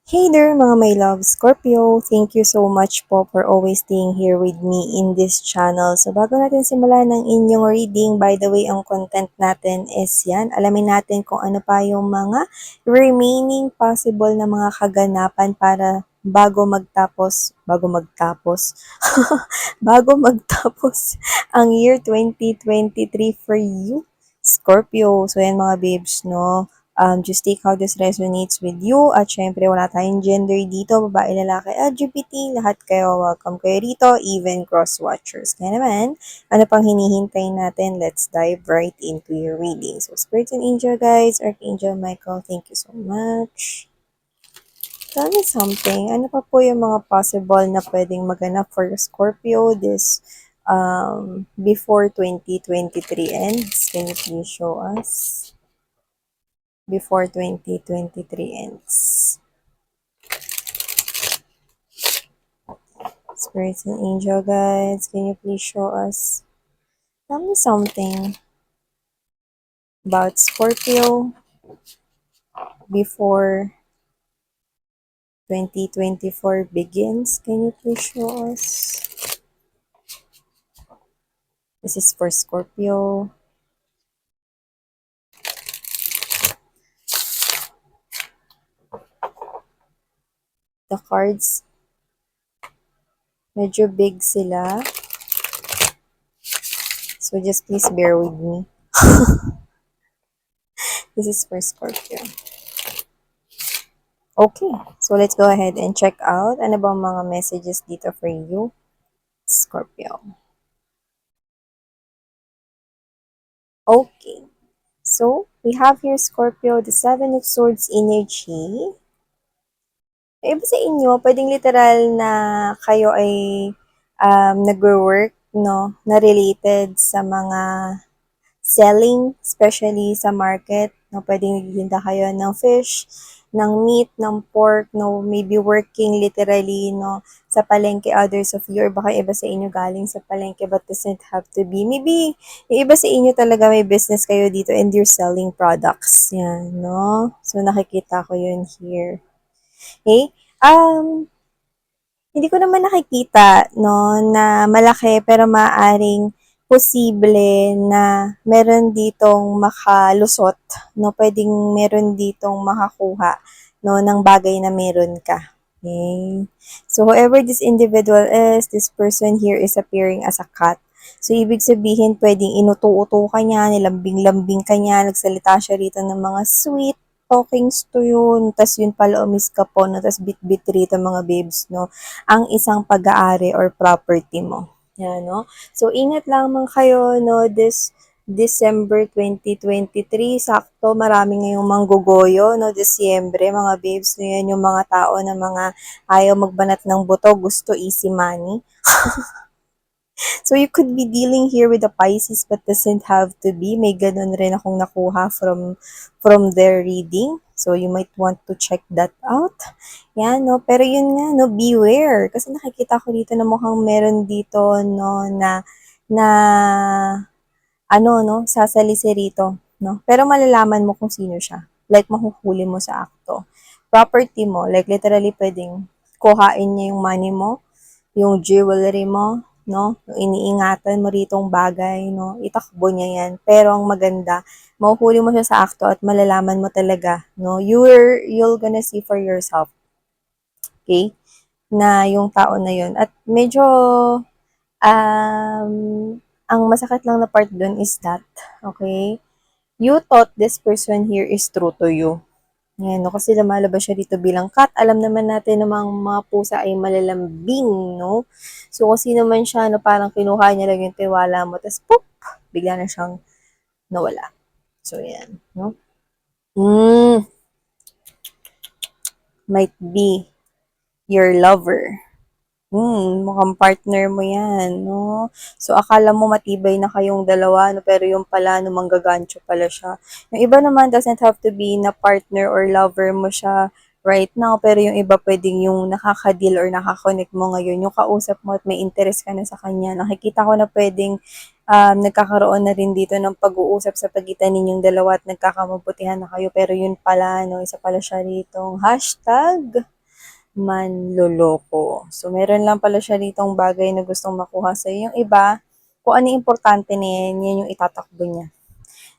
Hey there mga my love, Scorpio! Thank you so much po for always staying here with me in this channel. So bago natin simulan ng inyong reading, by the way, ang content natin is yan. Alamin natin kung ano pa yung mga remaining possible na mga kaganapan para bago magtapos ang year 2023 for you, Scorpio. So yan mga babes, no? Just take how this resonates with you. At syempre, wala tayong gender dito. Babae, lalaki, LGBT. Lahat kayo, welcome kayo rito. Even cross-watchers. Kaya naman, ano pang hinihintay natin? Let's dive right into your reading. So, Spirit and Angel, guys. Archangel Michael, thank you so much. Tell me something. Ano pa po yung mga possible na pwedeng maganap for Scorpio this before 2023 ends? Can you please show us? Before 2023 ends. Spirits and angel guides, can you please show us? Tell me something about Scorpio before 2024 begins. Can you please show us? This is for Scorpio. The cards, medyo big sila. So just please bear with me. This is for Scorpio. Okay, so let's go ahead and check out ano bang mga messages dito for you, Scorpio. Okay, so we have here Scorpio, the Seven of Swords energy. Iba sa inyo, pwedeng literal na kayo ay nagwo-work, no, na related sa mga selling, especially sa market, no, pwedeng nagtitinda kayo ng fish, ng meat, ng pork, no, maybe working literally, no, sa palengke, others of you, or baka iba sa inyo galing sa palengke, but doesn't have to be. Maybe, yung iba sa inyo talaga may business kayo dito and you're selling products. Yan, no? So, nakikita ko yun here. Okay? Hindi ko naman nakikita, no, na malaki pero maaring posible na meron ditong makalusot, no, pwedeng meron ditong makakuha, no, ng bagay na meron ka. Okay? So, whoever this individual is, this person here is appearing as a cat. So, ibig sabihin, pwedeng inuto-uto ka niya, nilambing-lambing ka niya, nagsalita siya rito ng mga sweet talkings to yun, tas yun pala umis ka po, no, tas bit-bit rito mga babes, no, ang isang pag-aari or property mo. Yan, no? So, ingat lamang kayo, no, this December 2023, sakto, marami ngayong manggugoyo, no, Disyembre, mga babes, no, yan yung mga tao na mga ayaw magbanat ng buto, gusto easy money. So, you could be dealing here with a Pisces but doesn't have to be. May ganun rin akong nakuha from their reading. So, you might want to check that out. Yan, no? Pero yun nga, no? Beware. Kasi nakikita ko dito na mukhang meron dito, no? Na ano, no? Sasalisi rito, no? Pero malalaman mo kung sino siya. Like, mahuhuli mo sa akto. Property mo, like literally pwedeng kuhain niya yung money mo, yung jewelry mo, no? Yung iniingatan mo ritong bagay, no? Itakbo niya yan. Pero ang maganda, mahuhuli mo siya sa akto at malalaman mo talaga, no? You're gonna see for yourself, okay? Na yung tao na yun. At medyo, ang masakit lang na part dun is that, okay? You thought this person here is true to you. Yan, no? Kasi lumalabas siya dito bilang cat. Alam naman natin na mga pusa ay malalambing, no? So, kung sino man siya, no, parang kinuha niya lang yung tiwala mo, tapos pop, bigla na siyang nawala. So, yan, no? Might be your lover. Mukhang partner mo yan, no? So, akala mo matibay na kayong dalawa, no? Pero yung pala, no, manggagancho pala siya. Yung iba naman doesn't have to be na partner or lover mo siya right now, pero yung iba pwedeng yung nakaka-deal or nakaka-connect mo ngayon, yung kausap mo at may interest ka na sa kanya. Nakikita ko na pwedeng nagkakaroon na rin dito ng pag-uusap sa pagitan ninyong dalawa at nagkakamabutihan na kayo, pero yun pala, no, isa pala siya rito. Hashtag manloloko. So, meron lang pala siya ditong bagay na gustong makuha sa'yo. Yung iba, kung ano yung importante na yan, yan yung itatakbo niya.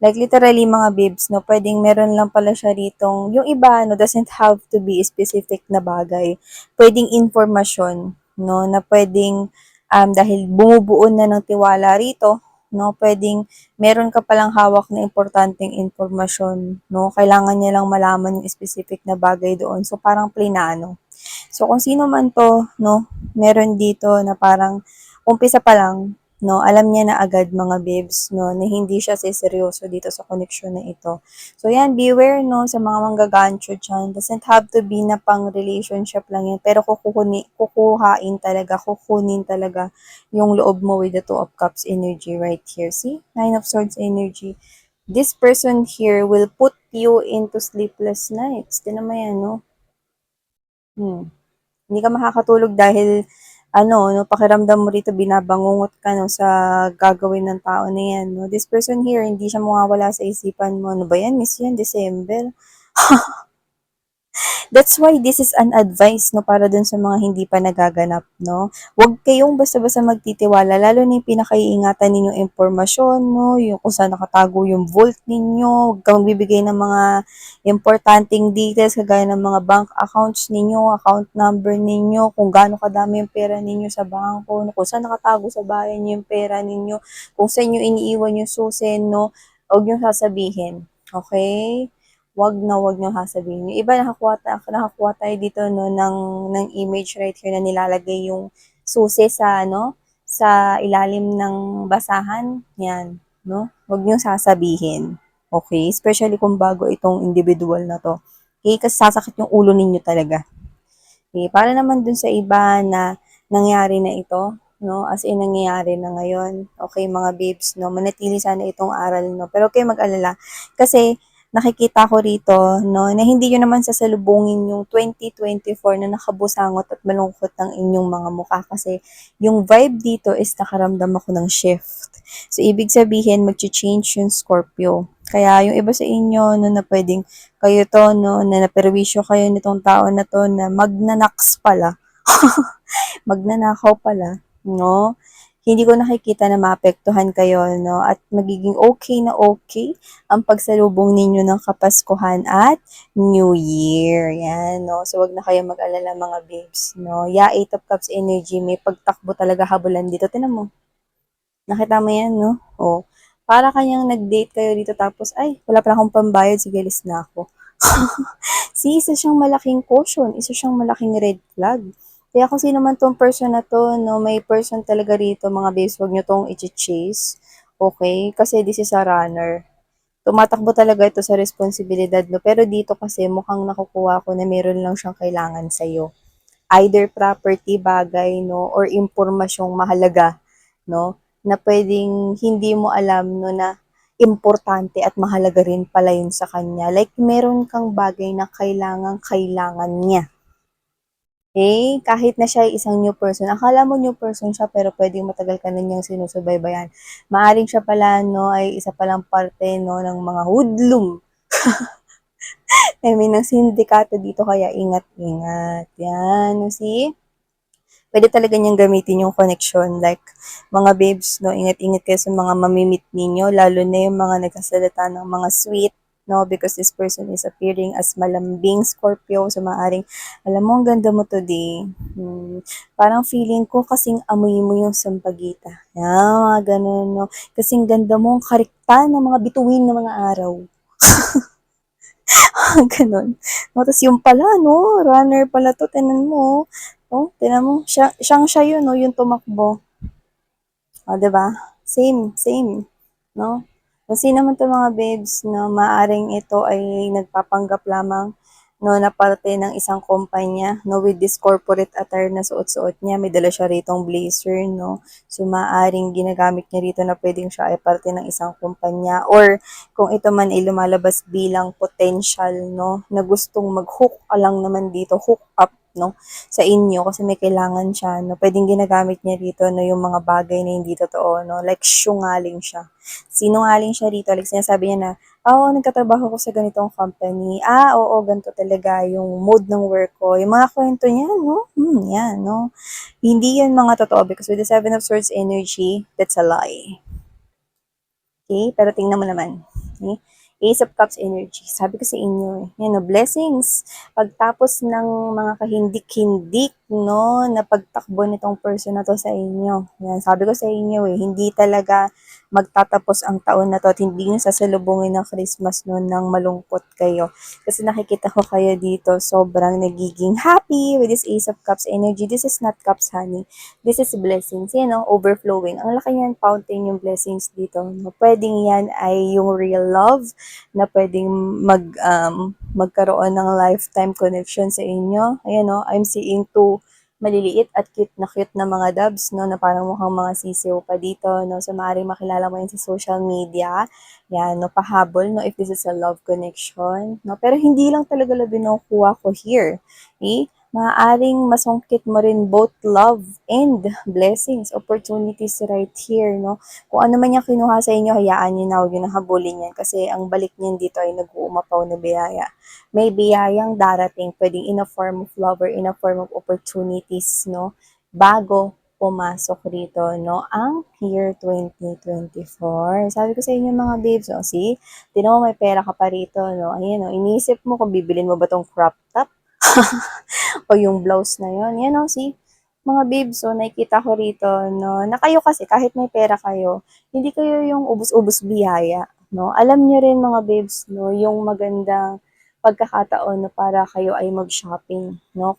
Like literally mga babes, no, pwedeng meron lang pala siya ritong, yung iba, no, doesn't have to be specific na bagay. Pwedeng informasyon, no, na pwedeng, dahil bumubuo na ng tiwala rito, no, pwedeng meron ka palang hawak na importanteng informasyon, no, kailangan niya lang malaman yung specific na bagay doon. So, parang plinano. So, kung sino man to, no, meron dito na parang umpisa pa lang, no, alam niya na agad mga babes, no, na hindi siya seryoso dito sa connection na ito. So, yan, beware, no, sa mga manggagancho dyan. Doesn't have to be na pang relationship lang yan, pero kukunin talaga yung loob mo with the Two of Cups energy right here. See? Nine of Swords energy. This person here will put you into sleepless nights. Tinan mo yan, no? Hindi ka makakatulog dahil ano, no, pakiramdam mo rito binabangungot ka no, sa gagawin ng tao na yan. No? This person here, hindi siya mawawala sa isipan mo. Ano ba yan? Miss yan, December. That's why this is an advice, no, para dun sa mga hindi pa nagaganap, no. Huwag kayong basta-basta magtitiwala, lalo na yung pinakaiingatan ninyong impormasyon, no, yung kung saan nakatago yung vault ninyo, huwag kang bibigay ng mga importanteng details, kagaya ng mga bank accounts ninyo, account number ninyo, kung gaano kadami yung pera ninyo sa bangko, no, kung saan nakatago sa bahay niyo yung pera ninyo, kung saan nyo iniiwan yung susi, no, huwag nyo sasabihin. Okay? Wag niyo sasabihin. Yung iba nakakuha tayo dito no ng image right here na nilalagay yung susi sa ano sa ilalim ng basahan. Yan, no? Wag niyo sasabihin. Okay? Especially kung bago itong individual na to. Okay? Kasi sasakit yung ulo ninyo talaga. Okay? Para naman dun sa iba na nangyari na ito, no? As in, nangyayari na ngayon. Okay, mga babes, no? Manatili sana itong aral, no? Pero okay, mag-alala. Kasi, nakikita ko rito, no, na hindi yun naman sasalubungin yung 2024 na nakabusangot at malungkot ng inyong mga mukha kasi yung vibe dito is nakaramdam ako ng shift. So, ibig sabihin, mag-change yung Scorpio. Kaya yung iba sa inyo, no, na pwedeng kayo to, no, na naperwisyo kayo nitong tao na to na magnanaks pala. Magnanakaw pala, no? Hindi ko nakikita na maapektuhan kayo, no? At magiging okay na okay ang pagsalubong ninyo ng Kapaskuhan at New Year. Yan, no? So, wag na kayo mag-alala mga babes, no? Yeah, Eight of Cups energy, may pagtakbo talaga habulan dito. Tinan mo. Nakita mo yan, no? Oh. Para kanyang nag-date kayo dito tapos, ay, wala pa akong pambayad, sige, alis na ako. See, isa siyang malaking caution, isa siyang malaking red flag. Kaya kung sino man tong person na to, no, may person talaga rito, mga babes, huwag nyo tong i-chase. Okay? Kasi this is a runner. Tumatakbo talaga ito sa responsibilidad, no? Pero dito kasi mukhang nakukuha ko na meron lang siyang kailangan sa'yo. Either property, bagay, no, or impormasyong mahalaga, no, na pwedeng hindi mo alam, no, na importante at mahalaga rin pala yun sa kanya. Like, meron kang bagay na kailangan niya. Okay? Kahit na siya ay isang new person. Akala mo new person siya, pero pwedeng matagal ka na niyang sinusubaybayan. Maaring siya pala, no, ay isa palang parte, no, ng mga hoodlum. I mean, ng sindikato dito, kaya ingat-ingat. Yan, see? Pwede talaga niyang gamitin yung connection. Like, mga babes, no, ingat-ingat kayo sa mga mamimit ninyo, lalo na yung mga nagsasalita ng mga sweet, no, because this person is appearing as malambing Scorpio, so maaring, alam mo, ang ganda mo today. Parang feeling ko kasing amoy mo yung sampagita. Yan, mga ganun, no. Kasing ganda mo, ang karikta ng mga bituin ng mga araw. Ganun. No, tapos yung pala, no, runner pala to, tinan mo, oh, tinan mo, siya yun, no, yung tumakbo. O, diba? Same, no? Kasi naman to mga babes, no, maaring ito ay nagpapanggap lamang, no, na parte ng isang kumpanya, no, with this corporate attire na suot-suot niya, may dala siya ritong blazer, no, so maaring ginagamit niya rito na pwedeng siya ay parte ng isang kumpanya, or kung ito man ay lumalabas bilang potential, no, na gustong mag-hook lang naman dito, hook up, no, sa inyo kasi may kailangan siya, no, pwedeng ginagamit niya dito, no, yung mga bagay na hindi totoo, no, like syungaling siya. Sinungaling siya rito, like sinasabi niya na, oo, nagtatrabaho ko sa ganitong company. Ah, oo, ganito talaga yung mode ng work ko. Yung mga kwento niya, no? Yan, no? Hindi yan mga totoo because with the Seven of Swords energy, that's a lie. Okay? Pero tingnan mo naman. Okay? Ace of Cups energy. Sabi ko sa inyo, yan no, blessings. Pagtapos ng mga kahindik-hindik, no, na pagtakbo nitong person na to sa inyo. Yan, sabi ko sa inyo hindi talaga magtatapos ang taon na to at hindi nyo sasalubungin ng Christmas noon ng malungkot kayo. Kasi nakikita ko kayo dito, sobrang nagiging happy with this Ace of Cups energy. This is not cups, honey. This is blessings, overflowing. Ang laki niyan, fountain yung blessings dito. No? Pwedeng yan ay yung real love na pwedeng magkaroon ng lifetime connection sa inyo. Ayan, no? I'm seeing two maliliit at cute na mga doves, no, na parang mukhang mga sisiw pa dito, no, so maaaring makilala mo yan sa social media, yan, no, pahabol, no, if this is a love connection, no, pero hindi lang talaga binukuha ko here, eh, maaaring masungkit mo rin both love and blessings, opportunities right here, no? Kung ano man yung kinuha sa inyo, hayaan nyo na, huwag nyo na habulin yan kasi ang balik niyan dito ay nag-uumapaw na biyaya. May biyayang darating, pwedeng in a form of love or in a form of opportunities, no? Bago pumasok rito, no? Ang year 2024. Sabi ko sa inyo mga babes, no? See? Tinan mo may pera ka pa rito, no? Ayan, no? Iniisip mo kung bibilin mo ba tong crop top? O yung blouse na yon. Yan o, see? Mga babes, so nakikita ko rito, no, na kayo kasi, kahit may pera kayo, hindi kayo yung ubus-ubus biyaya, no? Alam nyo rin, mga babes, no, yung magandang pagkakataon na para kayo ay mag-shopping, no?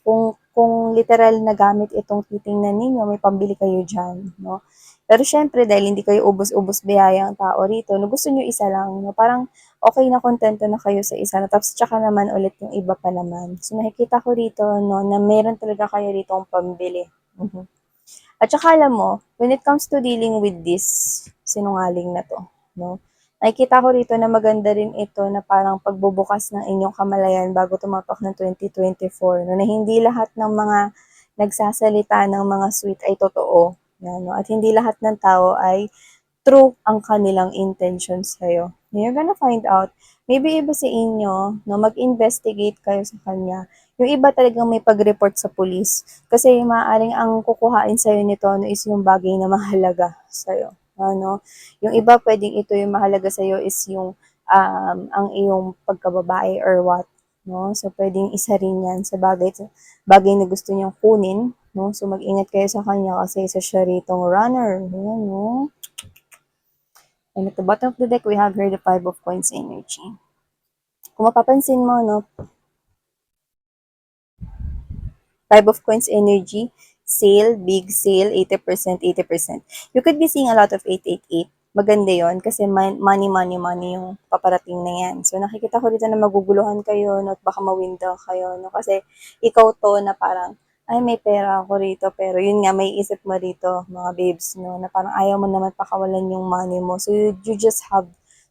Kung literal na gamit itong titingnan ninyo, may pambili kayo dyan, no? Pero syempre, dahil hindi kayo ubus-ubus biyaya ang tao rito, no, gusto nyo isa lang, no? Parang okay na kontento na kayo sa isa na tapos tsaka naman ulit yung iba pa naman. So nakikita ko rito, no, na meron talaga kayo rito ang pambili. Mhm. At saka alam mo, when it comes to dealing with this sinungaling na to, no, nakikita ko rito na maganda rin ito na parang pagbubukas ng inyong kamalayan bago tumapak ng 2024, no, na hindi lahat ng mga nagsasalita ng mga sweet ay totoo. Yan, no? At hindi lahat ng tao ay true ang kanilang intentions sa'yo. You're gonna find out. Maybe iba sa inyo, no, mag-investigate kayo sa kanya. Yung iba talagang may pag-report sa police. Kasi maaaring ang kukuhain sa'yo nito no, is yung bagay na mahalaga sa'yo. Ano? Yung iba pwedeng ito yung mahalaga sa'yo is yung ang iyong pagkababae or what. No? So, pwedeng isa rin yan sa bagay na gusto niyang kunin. No? So, mag-ingat kayo sa kanya kasi isa siya ritong runner. Ayan, no? And at the bottom of the deck, we have here the Five of Coins energy. Kung mapapansin mo, no, Five of Coins energy, sale, big sale, 80%, 80%. You could be seeing a lot of 888. Maganda yon kasi money, money, money yung paparating na yan. So, nakikita ko dito na maguguluhan kayo, no, at baka mawindow kayo, no, kasi ikaw to na parang, ay, may pera ako rito, pero yun nga, may isip mo rito, mga babes, no, na parang ayaw mo naman pakawalan yung money mo. So, you just have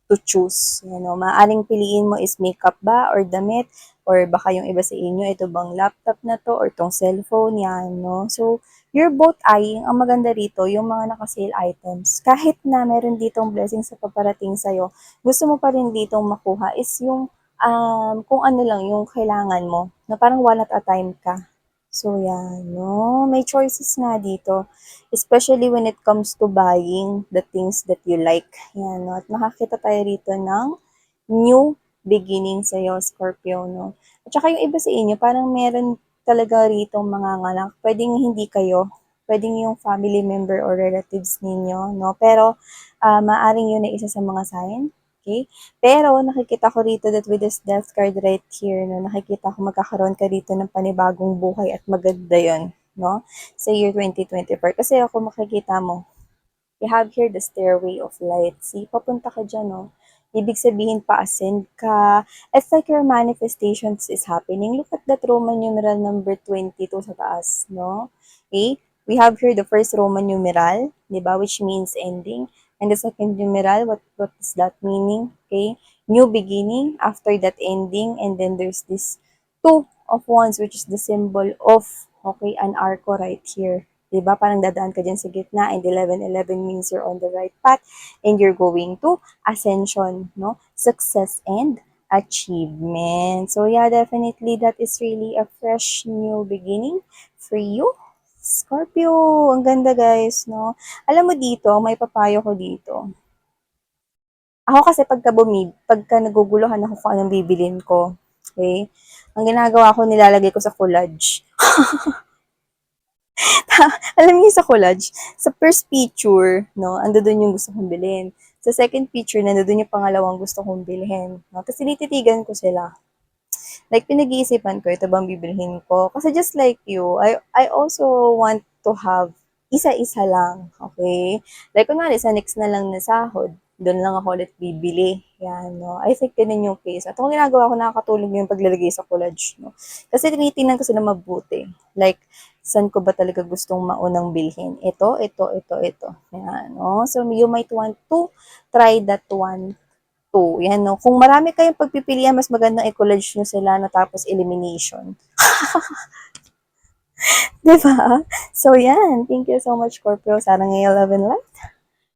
to choose. You know, maaring piliin mo is makeup ba or damit or baka yung iba sa inyo, ito bang laptop na to or tong cellphone yan, no? So, you're both eyeing, ang maganda rito, yung mga naka-sale items. Kahit na meron ditong blessing sa paparating sa'yo, gusto mo pa rin ditong makuha is yung kung ano lang yung kailangan mo, na parang one at a time ka. So, yan, no? May choices nga dito. Especially when it comes to buying the things that you like. Yan, no? At makakita tayo rito ng new beginning sa'yo, Scorpio, no? At saka yung iba sa inyo, parang meron talaga rito mga nganak. Pwedeng hindi kayo, pwedeng yung family member or relatives ninyo, no? Pero, maaring yun ay isa sa mga sign, okay? Pero, nakikita ko rito that with this death card right here, no? Nakikita ko magkakaroon ka rito ng panibagong buhay at maganda yon, no? Sa year 2024. Kasi ako makikita mo, we have here the stairway of light. See, papunta ka dyan, no? Ibig sabihin, pa-ascend ka. It's like your manifestations is happening. Look at that Roman numeral number 22 sa taas, no? Okay? We have here the first Roman numeral, di ba? Which means ending. And the second numeral, what is that meaning? Okay? New beginning after that ending. And then there's this two of Wands, which is the symbol of, okay, an arco right here. Diba? Parang dadaan ka dyan sa gitna, and 1111 means you're on the right path and you're going to ascension, no? Success and achievement. So yeah, definitely that is really a fresh new beginning for you. Scorpio, ang ganda guys, no? Alam mo dito, may papayo ko dito. Ako kasi pagka naguguluhan ako kung anong bibilin ko, okay? Ang ginagawa ko, nilalagay ko sa collage. Alam niyo sa collage, sa first picture, no, ando doon yung gusto kong bilhin. Sa second picture, nando doon yung pangalawang gusto kong bilhin. No? Tapos tinititigan ko sila. Like, pinag-iisipan ko, ito bang bibilhin ko? Kasi just like you, I also want to have isa-isa lang, okay? Like, kunwari, sa next na lang na sahod, doon lang ako ulit bibili. Yan, no? I think ganun yung case. At kung ginagawa ko, nakakatulong yung paglalagay sa collage, no? Kasi tinitingnan ko sila mabuti. Like, saan ko ba talaga gustong maunang bilhin? Ito. Yan, no? So, you might want to try that one. Yan, no? Kung marami kayong pagpipilian, mas magandang i-collage nyo sila na tapos elimination. Diba? So, yan. Thank you so much, Scorpio. Sana ngayon love and light.